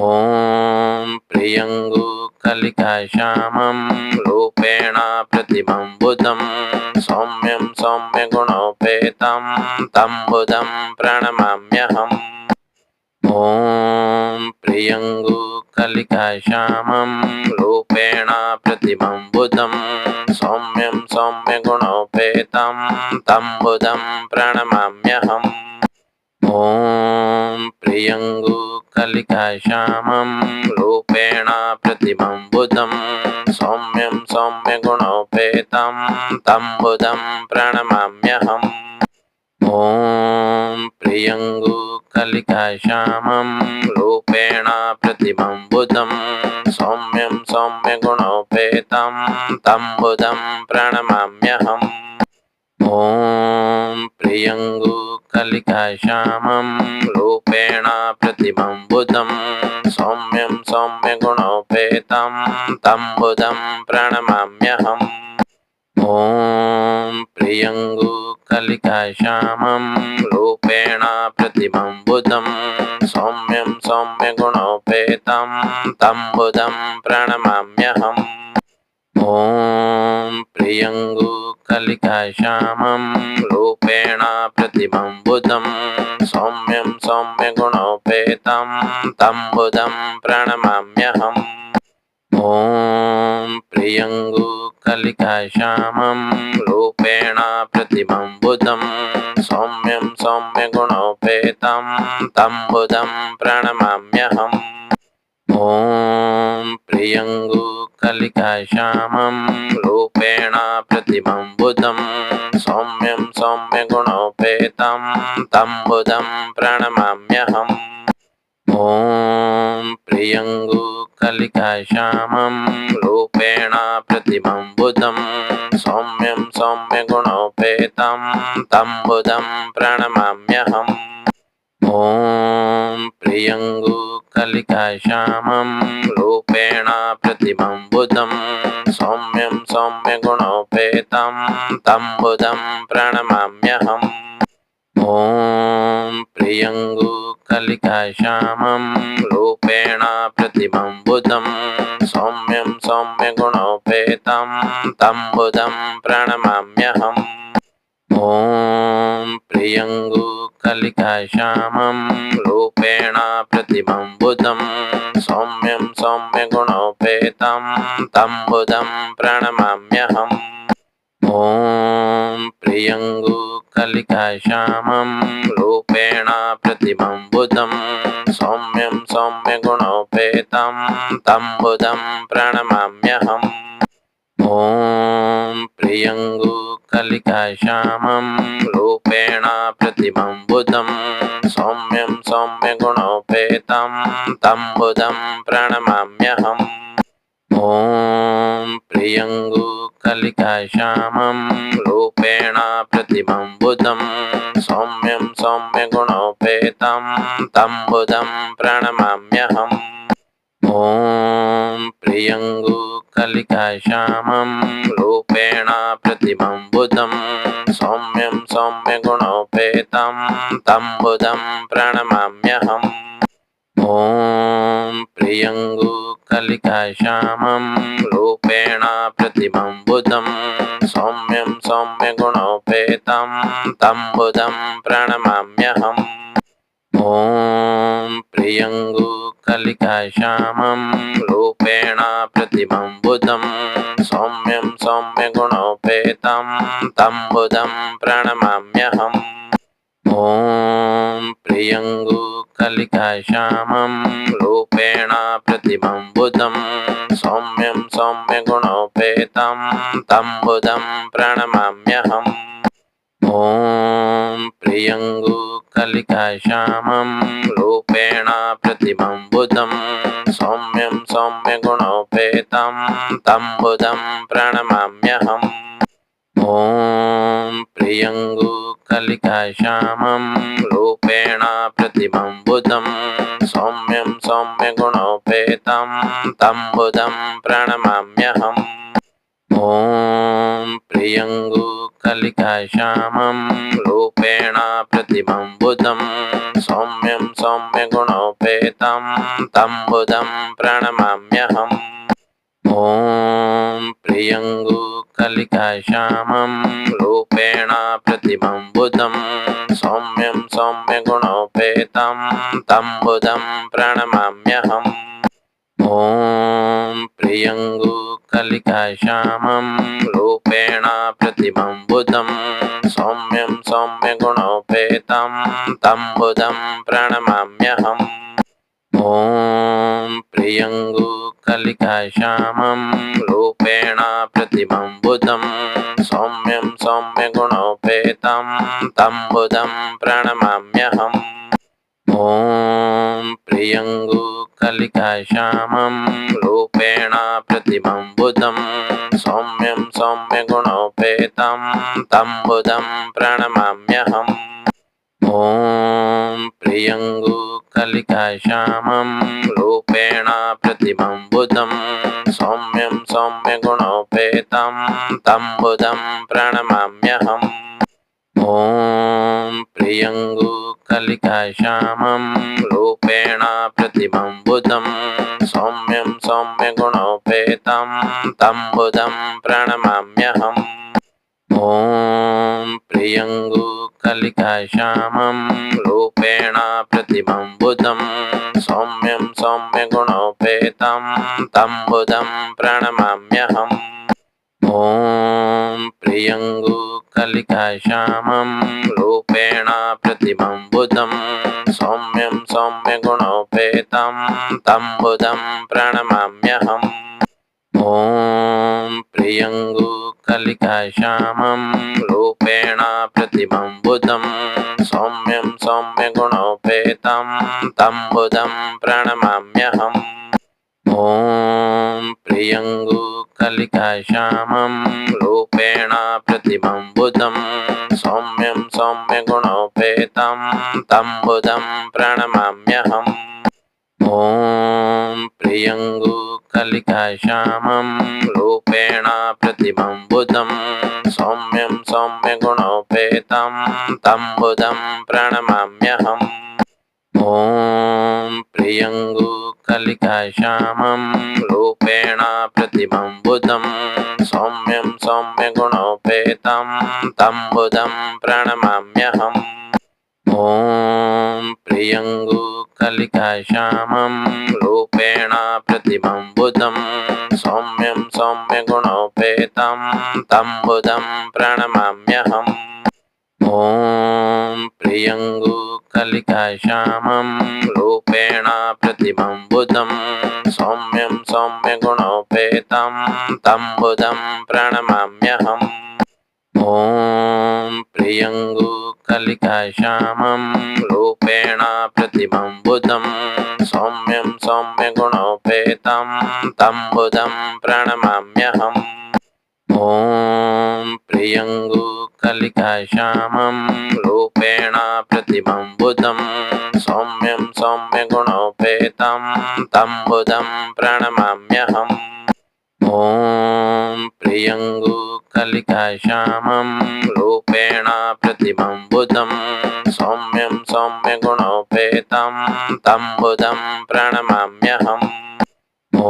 ॐ प्रियङ्गुकलिकाश्यामं रूपेण प्रतिमं बुधं सौम्यं सौम्यगुणोपेतं तं बुधं प्रणमाम्यहम्। ॐ प्रियङ्गुकलिकाश्यामं रूपेण प्रतिमं बुधं सौम्यं सौम्यगुणोपेतं तं बुधं प्रणमाम्यहम्। ॐ प्रियङ्गुकलिकाश्यामं रूपेण प्रतिमं बुधं सौम्यं सौम्यगुणोपेतं तं बुधं प्रणमाम्यहम्। ॐ प्रियङ्गुकलिकाश्यामं रूपेण प्रतिमं बुधं सौम्यं सौम्यगुणोपेतं तं बुधं प्रणमाम्यहम्। ॐ प्रियङ्गुकलिकाश्यामं रूपेण प्रतिमं बुधं सौम्यं सौम्यगुणोपेतं तं बुधं प्रणमाम्यहम्। ॐ प्रियङ्गुकलिकाश्यामं रूपेण प्रतिमं बुधं सौम्यं सौम्यगुणोपेतं तं बुधं प्रणमाम्यहम्। ॐ प्रियङ्गुकलिकाश्यामं रूपेण प्रतिमं बुधं सौम्यं सौम्यगुणोपेतं तं बुधं प्रणमाम्यहम्। ॐ प्रियङ्गुकलिकाश्यामं रूपेण प्रतिमं बुधं सौम्यं सौम्यगुणोपेतं तं बुधं प्रणमाम्यहम्। ॐ प्रियङ्गुकलिकाश्यामं रूपेण प्रतिमं बुधं सौम्यं सौम्यगुणोपेतं तं बुधं प्रणमाम्यहम्। ॐ प्रियङ्गुकलिकाश्यामं रूपेण प्रतिमं बुधं सौम्यं सौम्यगुणोपेतं तं बुधं प्रणमाम्यहम्। ॐ प्रियङ्गुकलिकाश्यामं रूपेण प्रतिमं बुधं सौम्यं सौम्यगुणोपेतं तं बुधं प्रणमाम्यहम्। ॐ प्रियङ्गुकलिकाश्यामं रूपेण प्रतिमं बुधं सौम्यं सौम्यगुणोपेतं तं बुधं प्रणमाम्यहम्। ॐ प्रियङ्गुकलिकाश्यामं रूपेण प्रतिमं बुधं सौम्यं सौम्यगुणोपेतं तं बुधं प्रणमाम्यहम्। ॐ प्रियङ्गुकलिकाश्यामं रूपेण प्रतिमं बुधं सौम्यं सौम्यगुणोपेतं तं बुधं प्रणमाम्यहम्। ॐ प्रियङ्गुकलिकाश्यामं रूपेण प्रतिमं बुधं सौम्यं सौम्यगुणोपेतं तं बुधं प्रणमाम्यहम्। ॐ प्रियङ्गुकलिकाश्यामं रूपेण प्रतिमं बुधं सौम्यं सौम्यगुणोपेतं तं बुधं प्रणमाम्यहम्। ॐ प्रियङ्गुकलिकाश्यामं रूपेण प्रतिमं बुधं सौम्यं सौम्यगुणोपेतं तं बुधं प्रणमाम्यहम्। ॐ प्रियङ्गुकलिकाश्यामं रूपेण प्रतिमं बुधं सौम्यं सौम्यगुणोपेतं तं बुधं प्रणमाम्यहम्। ॐ प्रियङ्गुकलिकाश्यामं रूपेण प्रतिमं बुधं सौम्यं सौम्यगुणोपेतं तं बुधं प्रणमाम्यहम्। ॐ प्रियङ्गुकलिकाश्यामं रूपेण प्रतिमं बुधं सौम्यं सौम्यगुणोपेतं तं बुधं प्रणमाम्यहम्। ॐ प्रियङ्गुकलिकाश्यामं रूपेण प्रतिमं बुधं सौम्यं सौम्यगुणोपेतं तं बुधं प्रणमाम्यहम्। ॐ प्रियङ्गुकलिकाश्यामं रूपेण प्रतिमं बुधं सौम्यं सौम्यगुणोपेतं तं बुधं प्रणमाम्यहम्। ॐ प्रियङ्गुकलिकाश्यामं रूपेण रूपेण प्रतिमं बुधं सौम्यं सौम्यगुणोपेतं तं बुधं प्रणमाम्यहम्। ॐ प्रियङ्गुकलिकाश्यामं रूपेण प्रतिमं बुधं सौम्यं सौम्यगुणोपेतं तं बुधं प्रणमाम्यहम्। ॐ प्रियङ्गुकलिकाश्यामं रूपेण प्रतिमं बुधं सौम्यं सौम्यगुणोपेतं तं बुधं प्रणमाम्यहम्। ॐ प्रियङ्गुकलिकाश्यामं रूपेण प्रतिमं बुधं सौम्यं सौम्यगुणोपेतं तं बुधं प्रणमाम्यहम्। ॐ प्रियङ्गुकलिकाश्यामं रूपेण प्रतिमं बुधं सौम्यं सौम्यगुणोपेतं तं बुधं प्रणमाम्यहम्। ॐ प्रियङ्गुकलिकाश्यामं रूपेण प्रतिमं बुधं सौम्यं सौम्यगुणोपेतं तं बुधं प्रणमाम्यहम्। ॐ प्रियङ्गुकलिकाश्यामं रूपेण प्रतिमं बुधं सौम्यं सौम्यगुणोपेतं तं बुधं प्रणमाम्यहम्। ॐ प्रियङ्गुकलिकाश्यामं रूपेण प्रतिमं बुधं सौम्यं सौम्यगुणोपेतं तं बुधं प्रणमाम्यहम्। ॐ प्रियङ्गुकलिकाश्यामं रूपेण प्रतिमं बुधं सौम्यं सौम्यगुणोपेतं तं बुधं प्रणमाम्यहम्। ॐ प्रियङ्गुकलिकाश्यामं रूपेण प्रतिमं बुधं सौम्यं सौम्यगुणोपेतं तं बुधं प्रणमाम्यहम्। ॐ प्रियङ्गुकलिकाश्यामं रूपेण प्रतिमं बुधं सौम्यं सौम्यगुणोपेतं तं बुधं प्रणमाम्यहम्। ॐ प्रियङ्गुकलिकाश्यामं रूपेण प्रतिमं बुधं सौम्यं सौम्यगुणोपेतं तं बुधं प्रणमाम्यहम्। ॐ प्रियङ्गुकलिकाश्यामं रूपेण प्रतिमं बुधं सौम्यं सौम्यगुणोपेतं तं बुधं प्रणमाम्यहम्। ॐ प्रियङ्गुकलिकाश्यामं रूपेण प्रतिमं बुधं सौम्यं सौम्यगुणोपेतं तं बुधं प्रणमाम्यहम्। ॐ प्रियङ्गुकलिकाश्यामं रूपेण प्रतिमं बुधं सौम्यं सौम्यगुणोपेतं तं बुधं प्रणमाम्यहम्। ॐ प्रियङ्गुकलिकाश्यामं रूपेण प्रतिमं बुधं सौम्यं सौम्यगुणोपेतं तं बुधं प्रणमाम्यहम्। ॐ प्रियङ्गुकलिकाश्यामं रूपेण प्रतिमं बुधं सौम्यं सौम्यगुणोपेतं तं बुधं प्रणमाम्यहम्। ॐ प्रियङ्गुकलिकाश्यामं रूपेण प्रतिमं बुधं सौम्यं सौम्यगुणोपेतं तं बुधं प्रणमाम्यहम्। ॐ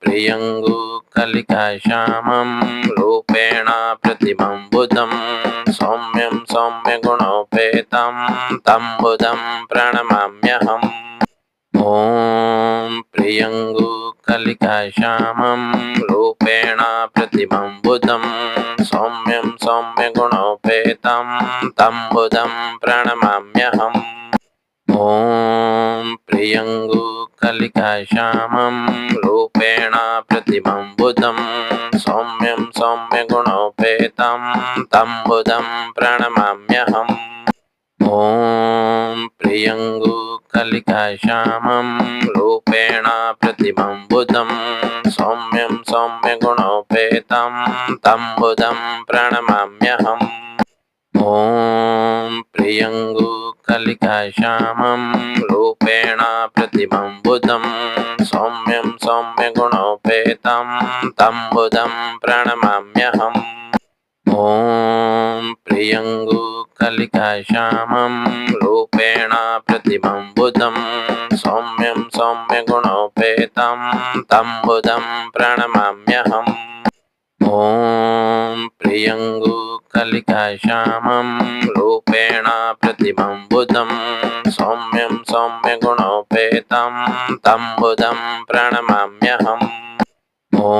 प्रियङ्गुकलिकाश्यामं रूपेण प्रतिमं बुधं सौम्यं सौम्यगुणोपेतं तं बुधं प्रणमाम्यहम्। ॐ प्रियङ्गुकलिकाश्यामं रूपेण प्रतिमं बुधं सौम्यं सौम्यगुणोपेतं तं बुधं प्रणमाम्यहम्। ॐ प्रियङ्गुकलिकाश्यामं रूपेण प्रतिमं बुधं सौम्यं सौम्यगुणोपेतं तं बुधं प्रणमाम्यहम्। ॐ प्रियङ्गुकलिकाश्यामं रूपेण प्रतिमं बुधं सौम्यं सौम्यगुणोपेतं तं बुधं प्रणमाम्यहम्। ॐ प्रियङ्गुकलिकाश्यामं रूपेण प्रतिमं बुधं सौम्यं सौम्यगुणोपेतं तं बुधं प्रणमाम्यहम्। ॐ प्रियङ्गुकलिकाश्यामं रूपेण प्रतिमं बुधं सौम्यं सौम्यगुणोपेतं तं बुधं प्रणमाम्यहम्। ॐ प्रियङ्गुकलिकाश्यामं रूपेण प्रतिमं बुधं सौम्यं सौम्यगुणोपेतं तं बुधं प्रणमाम्यहम्। ॐ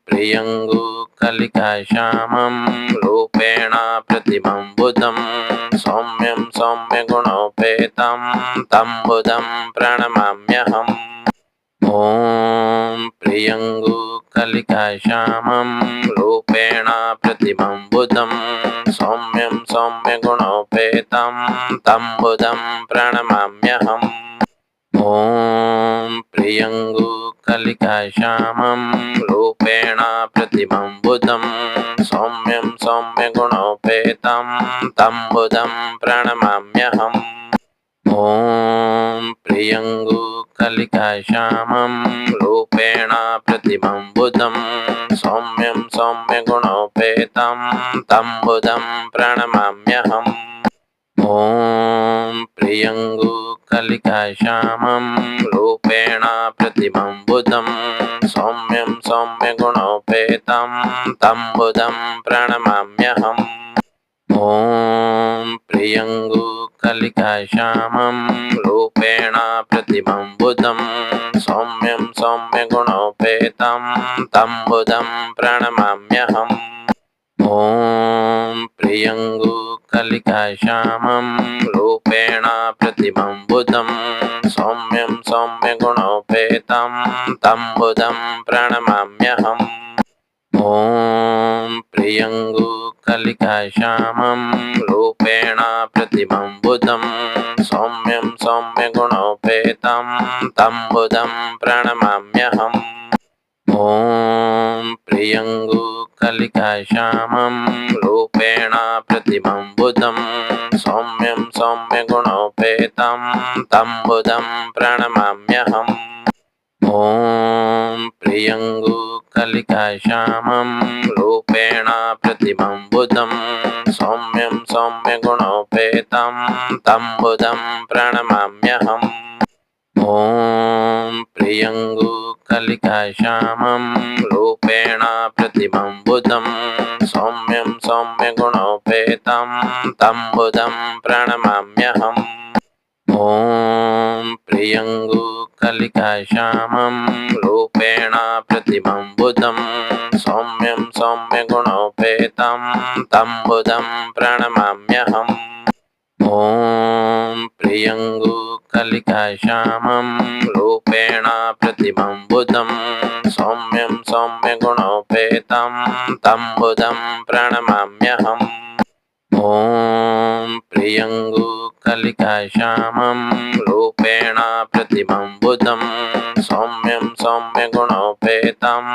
प्रियङ्गुकलिकाश्यामं रूपेण प्रतिमं बुधं सौम्यं सौम्यगुणोपेतं तं बुधं प्रणमाम्यहम्। ॐ प्रियङ्गुकलिकाश्यामं रूपेण प्रतिमं बुधं सौम्यं सौम्यगुणोपेतं तं बुधं प्रणमाम्यहम्। ॐ प्रियङ्गुकलिकाश्यामं रूपेण प्रतिमं बुधं सौम्यं सौम्यगुणोपेतं तं बुधं प्रणमाम्यहम्। ॐ प्रियङ्गुकलिकाश्यामं रूपेण प्रतिमं बुधं सौम्यं सौम्यगुणोपेतं तं बुधं प्रणमाम्यहम्। ॐ प्रियङ्गुकलिकाश्यामं रूपेण प्रतिमं बुधं सौम्यं सौम्यगुणोपेतं तं बुधं प्रणमाम्यहम्। ॐ प्रियङ्गुकलिकाश्यामं रूपेण प्रतिमं बुधं सौम्यं सौम्यगुणोपेतं तं बुधं प्रणमाम्यहम्। ॐ प्रियङ्गुकलिकाश्यामं रूपेण प्रतिमं बुधं सौम्यं सौम्यगुणोपेतं तं बुधं प्रणमाम्यहम्। ॐ प्रियङ्गुकलिकाश्यामं रूपेण प्रतिमं बुधं सौम्यं सौम्यगुणोपेतं तं बुधं प्रणमाम्यहम्। ॐ प्रियङ्गुकलिकाश्यामं रूपेण प्रतिमं बुधं सौम्यं सौम्यगुणोपेतं तं बुधं प्रणमाम्यहम्। ॐ प्रियङ्गुकलिकाश्यामं रूपेण प्रतिमं बुधं सौम्यं सौम्यगुणोपेतं तं बुधं प्रणमाम्यहम्। ॐ प्रियङ्गुकलिकाश्यामं रूपेण प्रतिमं बुधं सौम्यं सौम्यगुणोपेतं तं बुधं प्रणमाम्यहम्। ॐ प्रियङ्गुकलिकाश्यामं रूपेण प्रतिमं बुधं सौम्यं सौम्यगुणोपेतं तं बुधं प्रणमाम्यहम्। ॐ प्रियङ्गुकलिकाश्यामं रूपेण प्रतिमं बुधं सौम्यं सौम्यगुणोपेतं तं बुधं प्रणमाम्यहम्। ॐ प्रियङ्गुकलिकाश्यामं रूपेण प्रतिमं बुधं सौम्यं सौम्यगुणोपेतं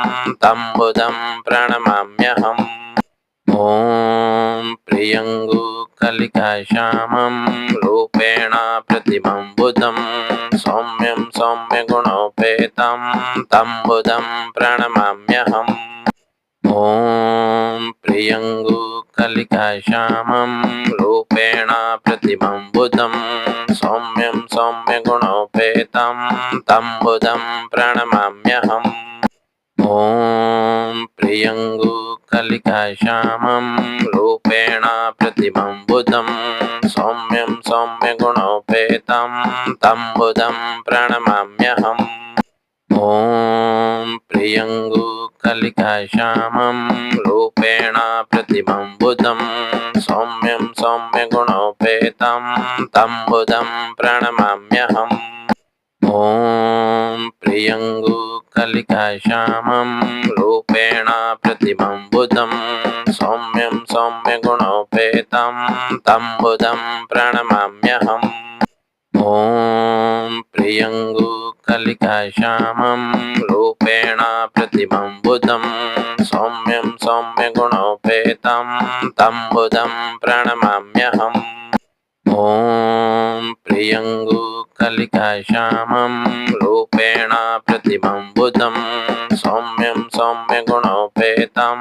तं बुधं प्रणमाम्यहम्। ॐ प्रियङ्गुकलिकाश्यामं रूपेण प्रतिमं बुधं सौम्यं सौम्यगुणोपेतं तं बुधं प्रणमाम्यहम्। ॐ प्रियङ्गुकलिकाश्यामं रूपेण प्रतिमं बुधं सौम्यं सौम्यगुणोपेतं तं बुधं प्रणमाम्यहम्। ॐ प्रियङ्गुकलिकाश्यामं रूपेण प्रतिमं बुधं सौम्यं सौम्यगुणोपेतं तं बुधं प्रणमाम्यहम्। ॐ प्रियङ्गुकलिकाश्यामं रूपेण प्रतिमं बुधं सौम्यं सौम्यगुणोपेतं तं बुधं प्रणमाम्यहम्। ॐ प्रियङ्गुकलिकाश्यामं रूपेण प्रतिमं बुधं सौम्यं सौम्यगुणोपेतं तं बुधं प्रणमाम्यहम्। ॐ प्रियङ्गुकलिकाश्यामं रूपेण प्रतिमं बुधं सौम्यं सौम्यगुणोपेतं तं बुधं प्रणमाम्यहम्। ॐ प्रियङ्गुकलिकाश्यामं रूपेण प्रतिमं बुधं सौम्यं सौम्यगुणोपेतं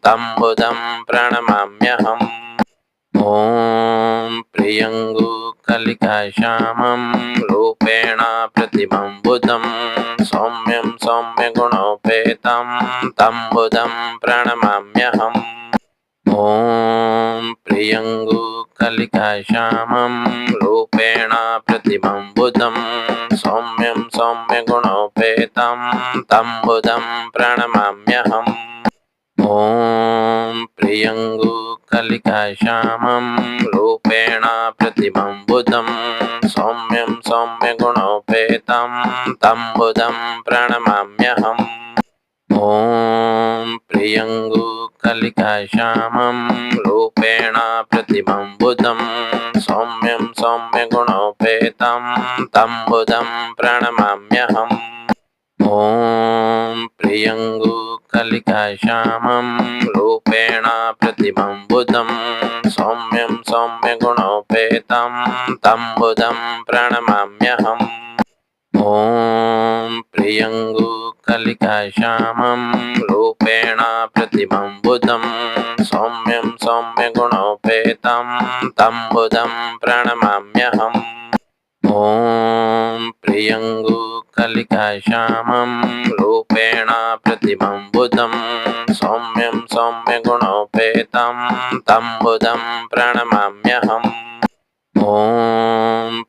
तं बुधं प्रणमाम्यहम्। ॐ प्रियङ्गुकलिकाश्यामं रूपेण प्रतिमं बुधं सौम्यं सौम्यगुणोपेतं तं बुधं प्रणमाम्यहम्। ॐ प्रियङ्गुकलिकाश्यामं रूपेण प्रतिमं बुधं सौम्यं सौम्यगुणोपेतं तं बुधं प्रणमाम्यहम्। ॐ प्रियङ्गुकलिकाश्यामं रूपेण प्रतिमं बुधं सौम्यं सौम्यगुणोपेतं तं बुधं प्रणमाम्यहम्। ॐ प्रियङ्गुकलिकाश्यामं रूपेण प्रतिमं बुधं सौम्यं सौम्यगुणोपेतं तं बुधं प्रणमाम्यहम्। ॐ प्रियङ्गुकलिकाश्यामं रूपेण प्रतिमं बुधं सौम्यं सौम्यगुणोपेतं तं बुधं प्रणमाम्यहम्। ॐ प्रियङ्गुकलिकाश्यामं रूपेण प्रतिमं बुधं सौम्यं सौम्यगुणोपेतं तं बुधं प्रणमाम्यहम्। ॐ प्रियङ्गुकलिकाश्यामं रूपेण प्रतिमं बुधं सौम्यं सौम्यगुणोपेतं तं बुधं प्रणमाम्यहम्। ॐ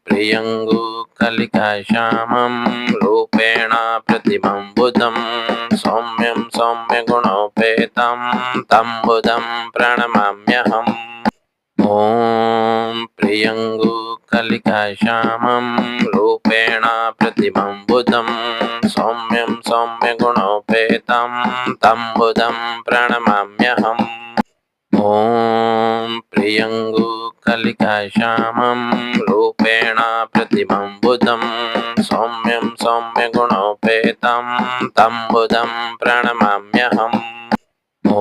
प्रियङ्गुकलिकाश्यामं रूपेण प्रतिमं बुधं सौम्यं सौम्यगुणोपेतं तं बुधं प्रणमाम्यहम्। ॐ प्रियङ्गुकलिकाश्यामं रूपेण प्रतिमं बुधं सौम्यं सौम्यगुणोपेतं तं बुधं प्रणमाम्यहम्। ॐ प्रियङ्गुकलिकाश्यामं रूपेण प्रतिमं बुधं सौम्यं सौम्यगुणोपेतं तं बुधं प्रणमाम्यहम्। ॐ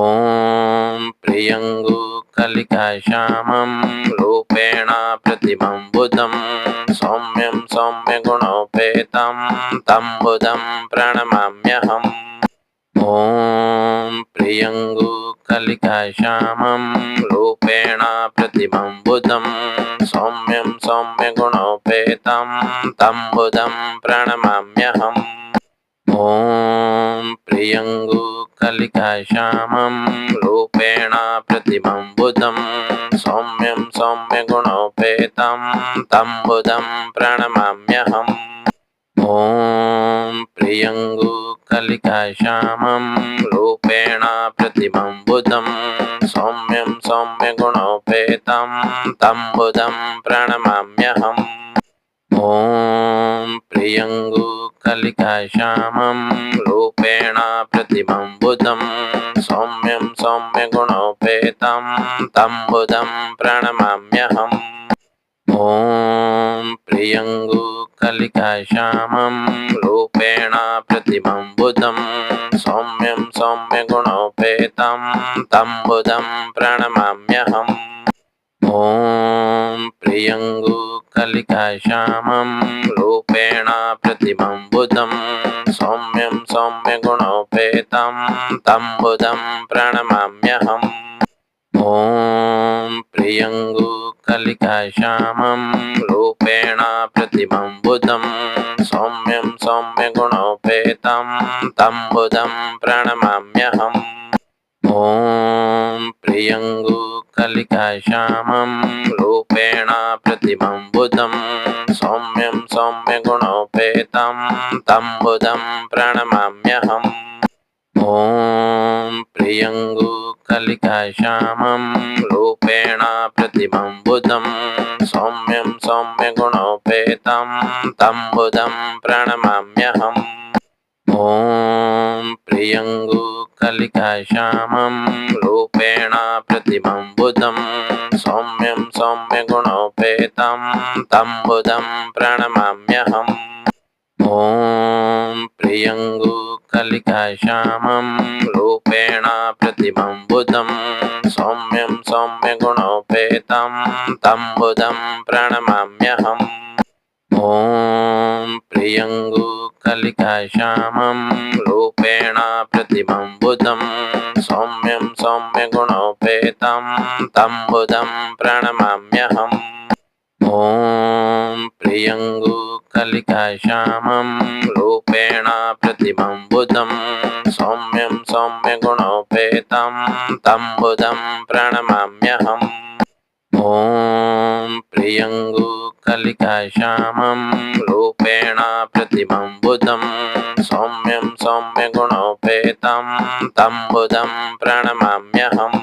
प्रियङ्गुकलिकाश्यामं रूपेण प्रतिमं बुधं सौम्यं सौम्यगुणोपेतं तं बुधं प्रणमाम्यहम्। ॐ प्रियङ्गुकलिकाश्यामं रूपेण प्रतिमं बुधं सौम्यं सौम्यगुणोपेतं तं बुधं प्रणमाम्यहम्। ॐ प्रियङ्गुकलिकाश्यामं रूपेण प्रतिमं बुधं सौम्यं सौम्यगुणोपेतं तं बुधं प्रणमाम्यहम्। ॐ प्रियङ्गुकलिकाश्यामं रूपेण प्रतिमं बुधं सौम्यं सौम्यगुणोपेतं तं बुधं प्रणमाम्यहम्। ॐ प्रियङ्गुकलिकाश्यामं रूपेण प्रतिमं बुधं सौम्यं सौम्यगुणोपेतं तं बुधं प्रणमाम्यहम्। ॐ प्रियङ्गुकलिकाश्यामं रूपेण प्रतिमं बुधं सौम्यं सौम्यगुणोपेतं तं बुधं प्रणमाम्यहम्। ॐ प्रियङ्गुकलिकाश्यामं रूपेण प्रतिमं बुधं सौम्यं सौम्यगुणोपेतं तं बुधं प्रणमाम्यहम्। ॐ प्रियङ्गुकलिकाश्यामं रूपेण प्रतिमं बुधं सौम्यं सौम्यगुणोपेतं तं बुधं प्रणमाम्यहम्। ॐ प्रियङ्गुकलिकाश्यामं रूपेण प्रतिमं बुधं सौम्यं सौम्यगुणोपेतं तं बुधं प्रणमाम्यहम्। ॐ प्रियङ्गुकलिकाश्यामं रूपेण प्रतिमं बुधं सौम्यं सौम्यगुणोपेतं तं बुधं प्रणमाम्यहम्। ॐ प्रियङ्गुकलिकाश्यामं रूपेण प्रतिमं बुधं सौम्यं सौम्यगुणोपेतं तं बुधं प्रणमाम्यहम्। ॐ प्रियङ्गुकलिकाश्यामं रूपेण प्रतिमं बुधं सौम्यं सौम्यगुणोपेतं गुणोपेतं तं बुधं प्रणमाम्यहम्। ॐ प्रियङ्गुकलिकाश्यामं रूपेण प्रतिमं बुधं सौम्यं सौम्यगुणोपेतं तं बुधं प्रणमाम्यहम्। ॐ प्रियङ्गुकलिकाश्यामं रूपेण प्रतिमं बुधं सौम्यं सौम्यगुणोपेतं तं बुधं प्रणमाम्यहम्। ॐ प्रियङ्गुकलिकाश्यामं रूपेण प्रतिमं बुधं सौम्यं सौम्यगुणोपेतं तं बुधं प्रणमाम्यहम्।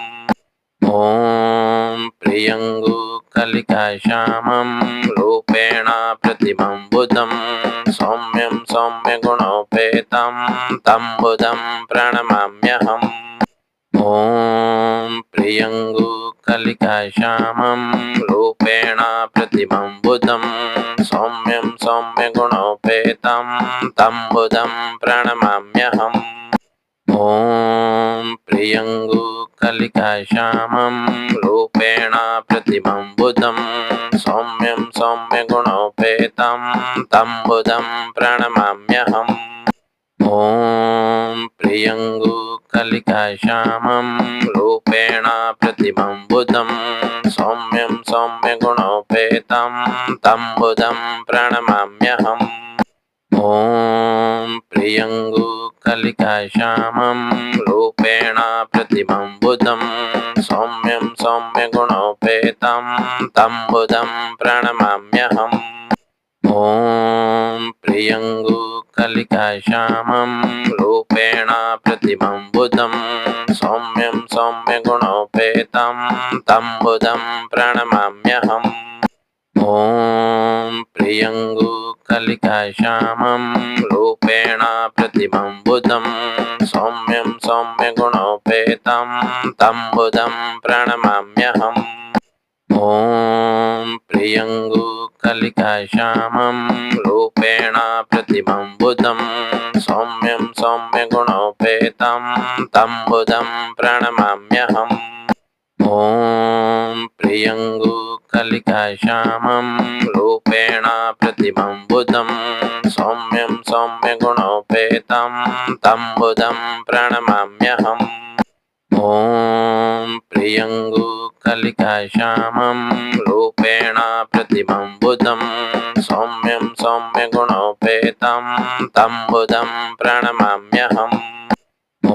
ॐ प्रियङ्गुकलिकाश्यामं रूपेण प्रतिमं बुधं सौम्यं सौम्यगुणोपेतं तं बुधं प्रणमाम्यहम्। ॐ प्रियङ्गुकलिकाश्यामं रूपेण प्रतिमं बुधं सौम्यं सौम्यगुणोपेतं तं बुधं प्रणमाम्यहम्। ॐ प्रियङ्गुकलिकाश्यामं रूपेण प्रतिमं बुधं सौम्यं सौम्यगुणोपेतं तं बुधं प्रणमाम्यहम्। ॐ प्रियङ्गुकलिकाश्यामं रूपेण प्रतिमं बुधं सौम्यं सौम्यगुणोपेतं तं बुधं प्रणमाम्यहम्। ॐ प्रियङ्गुकलिकाश्यामं रूपेण प्रतिमं बुधं सौम्यं सौम्यगुणोपेतं तं बुधं प्रणमाम्यहम्। ॐ प्रियङ्गुकलिकाश्यामं रूपेण प्रतिमं बुधं सौम्यं सौम्यगुणोपेतं तं बुधं प्रणमाम्यहम्। ॐ प्रियङ्गुकलिकाश्यामं रूपेण प्रतिमं बुधं सौम्यं सौम्यगुणोपेतं तं बुधं प्रणमाम्यहम्। ॐ प्रियङ्गुकलिकाश्यामं रूपेण प्रतिमं बुधं सौम्यं सौम्यगुणोपेतं तं बुधं प्रणमाम्यहम्। ॐ प्रियङ्गुकलिकाश्यामं रूपेण प्रतिमं बुधं सौम्यं सौम्यगुणोपेतं तं बुधं प्रणमाम्यहम्। ॐ प्रियङ्गुकलिकाश्यामं रूपेण प्रतिमं बुधं सौम्यं सौम्यगुणोपेतं तं बुधं प्रणमाम्यहम्। ॐ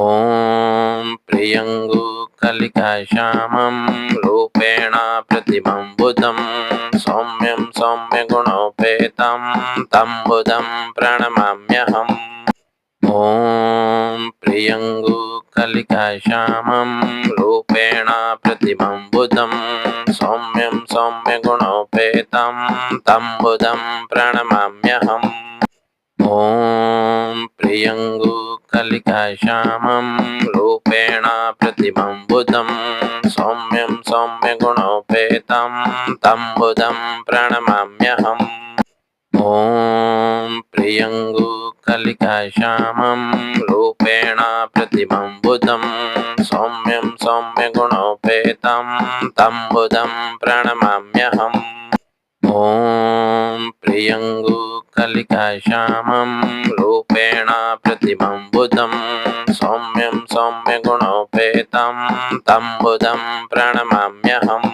प्रियङ्गुकलिकाश्यामं रूपेण प्रतिमं बुधं सौम्यं सौम्यगुणोपेतं तं बुधं प्रणमाम्यहम्। ॐ प्रियङ्गुकलिकाश्यामं रूपेण प्रतिमं बुधं सौम्यं सौम्यगुणोपेतं तं बुधं प्रणमाम्यहम्। ॐ प्रियङ्गुकलिकाश्यामं रूपेण प्रतिमं बुधं सौम्यं सौम्यगुणोपेतं तं बुधं प्रणमाम्यहम्। ॐ प्रियङ्गुकलिकाश्यामं रूपेण प्रतिमं बुधं सौम्यं सौम्यगुणोपेतं तं बुधं प्रणमाम्यहम्। ॐ प्रियङ्गुकलिकाश्यामं रूपेण प्रतिमं बुधं सौम्यं सौम्यगुणोपेतं तं बुधं प्रणमाम्यहम्।